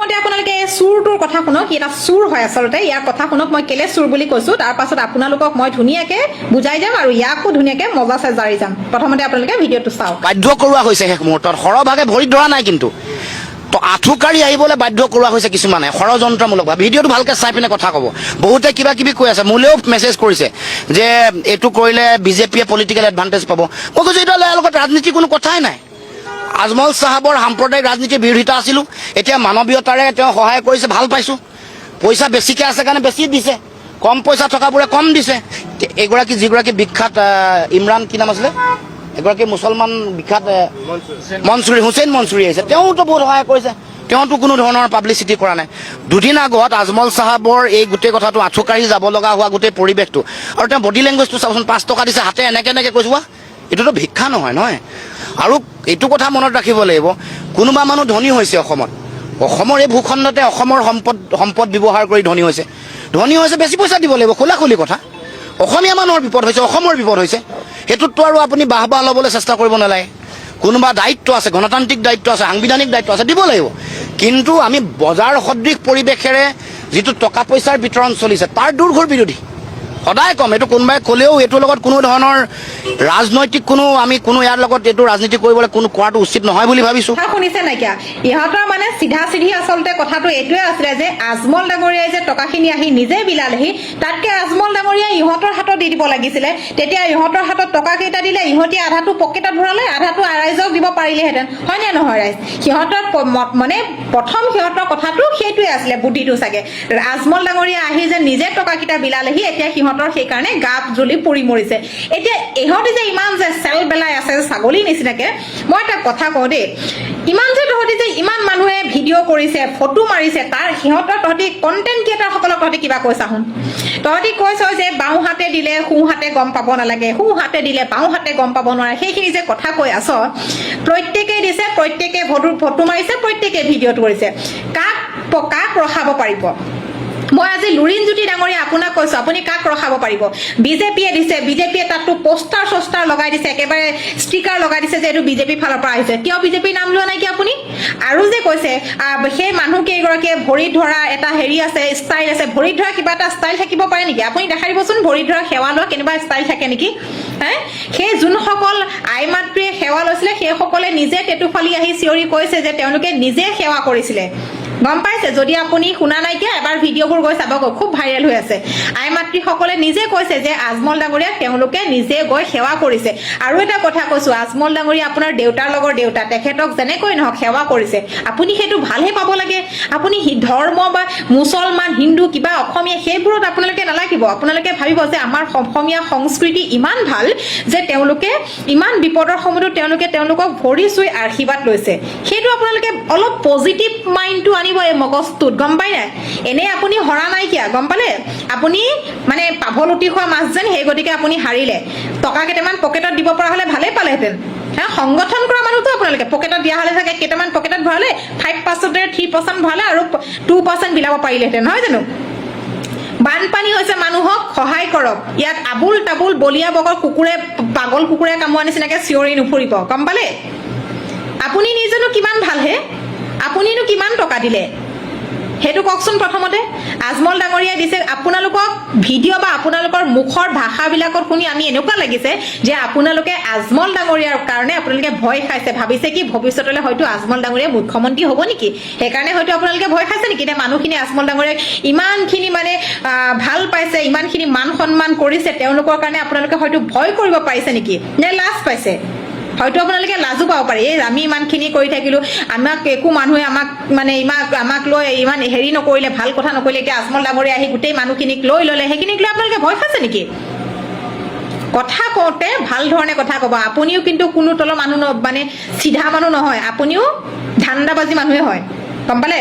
প্ৰথমতে আপোনালোকে চুৰটোৰ কথা শুনক এটা চুৰ হয় আচলতে ইয়াৰ কথা শুনক মই কেলে চুৰ বুলি কৈছো তাৰ পাছত আপোনালোকক মই ধুনীয়াকে বুজাই যাম আৰু ইয়াকো ধুনীয়াকে মজা চাই জাৰি যাম প্ৰথমতে আপোনালোকে ভিডিঅ'টো চাওক বাধ্য কৰোৱা হৈছে শেষ মুহূৰ্তত সৰভাগে ভৰি ধৰা নাই কিন্তু তো আঠুকাৰি আহিবলৈ বাধ্য কৰোৱা হৈছে কিছুমানে ষড়যন্ত্ৰমূলক ভিডিঅ'টো ভালকে চাই পিনে কথা ক'ব বহুতে কিবা কিবি কৈ আছে মোলেও মেছেজ কৰিছে যে এইটো কৰিলে বিজেপিয়ে পলিটিকেল এডভান্টেজ পাব মই কৈছো এইটো ইয়াৰ লগত ৰাজনীতিৰ কোনো কথাই নাই আজমল সাহাবৰ সাম্প্ৰদায়িক ৰাজনীতিৰ বিৰোধিতা আছিলো এতিয়া মানৱীয়তাৰে তেওঁ সহায় কৰিছে ভাল পাইছো পইচা বেছিকে আছে কাৰণে বেছি দিছে কম পইচা থকাবোৰে কম দিছে এগৰাকী যিগৰাকী বিখ্যাত ইমৰান কি নাম আছিলে এগৰাকী মুছলমান বিখ্যাত মনচুৰী হুছেইন মনচুৰী আহিছে তেওঁতো বহুত সহায় কৰিছে তেওঁতো কোনো ধৰণৰ পাব্লিচিটি কৰা নাই দুদিন আগত আজমল সাহাবৰ এই গোটেই কথাটো আঁঠুকাৰি যাব লগা হোৱা গোটেই পৰিৱেশটো আৰু তেওঁ বডি লেংগুৱেজটো চাবচোন 5 টকা দিছে হাতে এনেকে কৈছো এইটোতো ভিক্ষা নহয় আৰু এইটো কথা মনত ৰাখিব লাগিব কোনোবা মানুহ ধনী হৈছে অসমৰ এই ভূখণ্ডতে অসমৰ সম্পদ ব্যৱহাৰ কৰি ধনী হৈছে বেছি পইচা দিব লাগিব খোলাখুলি কথা অসমীয়া মানুহৰ বিপদ হৈছে অসমৰ বিপদ হৈছে সেইটোতো আৰু আপুনি বাহ ল'বলৈ চেষ্টা কৰিব নালাগে কোনোবা দায়িত্ব আছে গণতান্ত্ৰিক দায়িত্ব আছে সাংবিধানিক দায়িত্ব আছে দিব লাগিব কিন্তু আমি বজাৰ সদৃশ পৰিৱেশেৰে যিটো টকা পইচাৰ বিতৰণ চলিছে তাৰ দুৰ্ঘৰ বিৰোধী সদায় কম এইটো কোনোবাই ক'লেও এইটোৰ লগত কোনো ধৰণৰ ৰাজনৈতিক আমি কোনো ইয়াৰ লগত এইটো ৰাজনীতি কৰিবলৈ কোনো কৰাটো উচিত নহয় বুলি ভাবিছো শুনিছে নাইকিয়া ইহঁতৰ মানে চিধা আচলতে কথাটো এইটোৱে আছিলে যে আজমল ডাঙৰীয়াই যে টকাখিনি আহি নিজে বিলালেহি তাতকে আজমল ডাঙৰীয়াই ইহঁতৰ হাতত দি দিব লাগিছিলে তেতিয়া ইহঁতৰ হাতত টকা কেইটা দিলে ইহঁতি আধাটো পকেটত ভৰালে আধাটো ৰাইজক দিব পাৰিলেহেঁতেন হয় নে নহয় ৰাইজ সিহঁতৰ মানে প্ৰথম সিহঁতৰ কথাটো সেইটোৱে আছিলে বুদ্ধিটো চাগে আজমল ডাঙৰীয়া আহি যে নিজে টকাকেইটা বিলালেহি এতিয়া সিহঁতৰ সেইকাৰণে গাপ জ্বলি পৰি মৰিছে এতিয়া ইহঁতি যে ইমান যে চেল বেলাই আছে ছাগলী নিচিনাকে মই এটা কথা কওঁ দেই ইমান যে তহঁতি যে ইমান মানুহে ভিডিঅ' কৰিছে ফটো মাৰিছে তাৰ সিহঁতৰ তহঁতি কণ্টেণ্ট ক্ৰিয়েটাৰসকলক তহঁতি কিবা কৈছা শুন তহঁতি কৈছ যে বাওঁ হাতে দিলে সোঁ হাতে গম পাব নালাগে সোঁ হাতে দিলে বাওঁ হাতে গম পাব নোৱাৰে সেইখিনি যে কথা কৈ আছ প্ৰত্যেকেই দিছে প্ৰত্যেকে ফটো মাৰিছে প্ৰত্যেকে ভিডিঅ'টো কৰিছে কাক ৰখাব পাৰিব মই আজি লুৰিণজ্যোতি ডাঙৰীয়া আপোনাক কৈছো আপুনি কাক ৰখাব পাৰিব বিজেপিয়ে দিছে বিজেপিয়ে তাতো পোষ্টাৰ লগাই দিছে একেবাৰে ষ্টিকাৰ লগাই দিছে যে এইটো বিজেপি ফালৰ পৰা আহিছে কিয় বিজেপিৰ নাম লোৱা নাই কি আপুনি আৰু যে কৈছে সেই মানুহ কেইগৰাকীয়ে ভৰিত ধৰা এটা হেৰি আছে ষ্টাইল আছে ভৰিত ধৰা কিবা এটা ষ্টাইল থাকিব পাৰে নেকি আপুনি দেখাই দিবচোন ভৰিত ধৰা সেৱা লোৱা কেনেবা ষ্টাইল থাকে নেকি সেই যোনসকল আই মাতৃয়ে সেৱা লৈছিলে সেইসকলে নিজে টেটুফালি আহি চিঞৰি কৈছে যে তেওঁলোকে নিজে সেৱা কৰিছিলে গম পাইছে যদি আপুনি শুনা নাইকিয়া এবাৰ ভিডিঅ'বোৰ গৈ চাব খুব ভাইৰেল হৈ আছে আই মাতৃসকলে নিজে কৈছে যে আজমল ডাঙৰীয়া তেওঁলোকে নিজে গৈ সেৱা কৰিছে আৰু এটা কথা কৈছো আজমল ডাঙৰীয়া আপোনাৰ দেউতাৰ লগৰ দেউতা তেখেতক যেনেকৈ নহওক সেৱা কৰিছে আপুনি সেইটো ভালহে পাব লাগে আপুনি ধৰ্ম বা মুছলমান হিন্দু কিবা অসমীয়া সেইবোৰত আপোনালোকে নালাগিব আপোনালোকে ভাবিব যে আমাৰ অসমীয়া সংস্কৃতি ইমান ভাল যে তেওঁলোকে ইমান বিপদৰ সময়তো তেওঁলোকক ভৰি চুই আশীৰ্বাদ লৈছে সেইটো আপোনালোকে অলপ পজিটিভ মাইণ্ডটো আনিব এই মগজটোত গম পাই নাই এনে আপুনি হৰা নাইকিয়া গম পালে আপুনি মানে পাভলুটি খোৱা মাছ যেন সেই গতিকে আপুনি হাৰিলে টকা কেইটামান পকেটত দিব পৰা হলে ভালেই পালেহেঁতেন সংগঠন কৰা মানুহতো আপোনালোকে পকেটত দিয়া হলে থাকে কেইটামান পকেটত ভৰালে 5% 3% ভৰালে আৰু 2% বিলাব পাৰিলেহেঁতেন নহয় জানো বানপানী হৈছে মানুহক সহায় কৰক ইয়াত আবুল তাবুল বলিয়া বগৰ কুকুৰে পাগল কুকুৰে কামোৱা নিচিনাকে চিঞৰি নুফুৰিব গম পালে আপুনি নিজেনো কিমান ভাল হে আপুনিনো কিমান টকা দিলে হেতু ককচোন প্ৰথমতে আজমল ডাঙৰীয়াই দিছে আপোনালোকক ভিডিঅ' বা আপোনালোকৰ মুখৰ ভাষাবিলাকত শুনি আমি এনেকুৱা লাগিছে যে আপোনালোকে আজমল ডাঙৰীয়াৰ কাৰণে আপোনালোকে ভয় খাইছে ভাবিছে কি ভৱিষ্যতলৈ হয়তো আজমল ডাঙৰীয়া মুখ্যমন্ত্ৰী হ'ব নেকি সেইকাৰণে হয়তো আপোনালোকে ভয় খাইছে নেকি এতিয়া মানুহখিনি আজমল ডাঙৰীয়াক ইমানখিনি মানে ভাল পাইছে ইমানখিনি মান সন্মান কৰিছে তেওঁলোকৰ কাৰণে আপোনালোকে হয়তো ভয় কৰিব পাৰিছে নেকি নে লাজ পাইছে হয়তো আপোনালোকে লাজু পাব পাৰে এই আমি ইমানখিনি কৰি থাকিলো আমাক একো মানুহে আমাক লৈ ইমান হেৰি নকৰিলে ভাল কথা নকৰিলে এতিয়া আজমল ডাঙৰীয়া আহি গোটেই মানুহখিনিক লৈ ল'লে সেইখিনিক লৈ আপোনালোকে ভয় খাইছে নেকি কথা কওঁতে ভাল ধৰণে কথা ক'ব আপুনিও কিন্তু কোনো তলৰ মানুহ মানে চিধা মানুহ নহয় আপুনিও ধান্দাবাজি মানুহে হয় গম পালে